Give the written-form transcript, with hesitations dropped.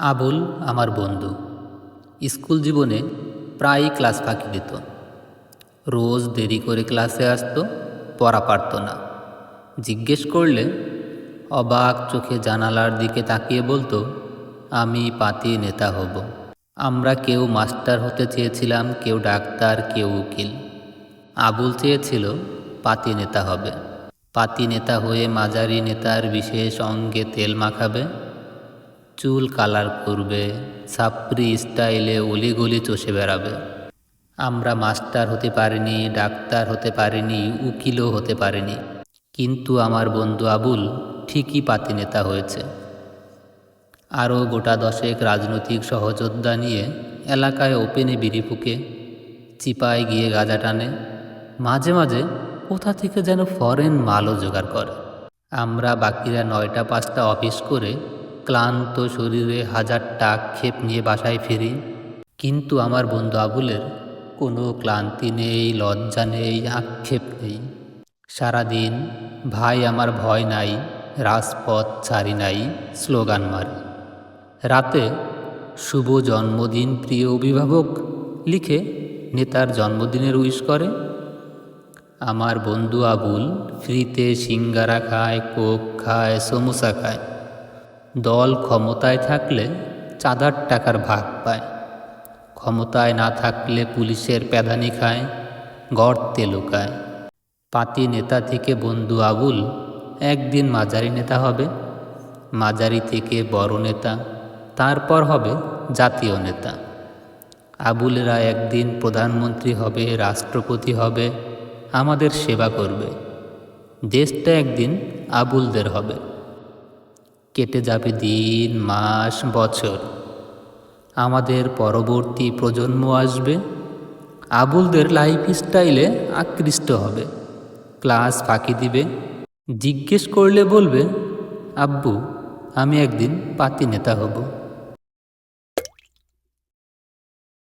আবুল আমার বন্ধু। স্কুল জীবনে প্রায়ই ক্লাস ফাঁকি দিত। রোজ দেরি করে ক্লাসে আসতো, পড়া পারত না। জিজ্ঞেস করলে অবাক চোখে জানালার দিকে তাকিয়ে বলতো, আমি পাতি নেতা হব। আমরা কেউ মাস্টার হতে চেয়েছিলাম, কেউ ডাক্তার, কেউ উকিল। আবুল চেয়েছিল পাতি নেতা হবে। পাতি নেতা হয়ে মাঝারি নেতার বিশেষ অঙ্গে তেল মাখাবে, চুল কালার করবে, ছাপরি স্টাইলে অলিগলি চষে বেড়াবে। আমরা মাস্টার হতে পারিনি, ডাক্তার হতে পারিনি, উকিলও হতে পারিনি, কিন্তু আমার বন্ধু আবুল ঠিকই পাতি নেতা হয়েছে। আরও গোটা 10 রাজনৈতিক সহযোদ্ধা নিয়ে এলাকায় ওপেনে বিড়ি ফুঁকে, চিপায় গিয়ে গাঁজা টানে, মাঝে মাঝে কোথা থেকে যেন ফরেন মালও জোগাড় করে। আমরা বাকিরা 9টা 5টা অফিস করে ক্লান্ত শরীরে 1000টা আক্ষেপ নিয়ে বাসায় ফিরি। কিন্তু আমার বন্ধু আবুলের কোনো ক্লান্তি নেই, লজ্জা নেই, আক্ষেপ নেই। সারাদিন ভাই আমার ভয় নাই, রাজপথ ছাড়ি নাই, স্লোগান মারে। রাতে শুভ জন্মদিন প্রিয় অভিভাবক লিখে নেতার জন্মদিনের উইশ করে। আমার বন্ধু আবুল ফ্রিতে সিঙ্গারা খায়, কোক খায়, সমোসা খায়। দল ক্ষমতায় থাকলে চাঁদার টাকার ভাগ পায়, ক্ষমতায় না থাকলে পুলিশের প্যাদানি খায়, গর্তে লুকায়। পাতি নেতা থেকে বন্ধু আবুল একদিন মাঝারি নেতা হবে, মাঝারি থেকে বড় নেতা, তারপর হবে জাতীয় নেতা। আবুলেরা একদিন প্রধানমন্ত্রী হবে, রাষ্ট্রপতি হবে, আমাদের সেবা করবে। দেশটা একদিন আবুলদের হবে। কেটে যাবে দিন, মাস, বছর। আমাদের পরবর্তী প্রজন্ম আসবে, আবুলদের লাইফ স্টাইলে আকৃষ্ট হবে, ক্লাস ফাঁকি দিবে। জিজ্ঞেস করলে বলবে, আব্বু আমি একদিন পাতি নেতা হব।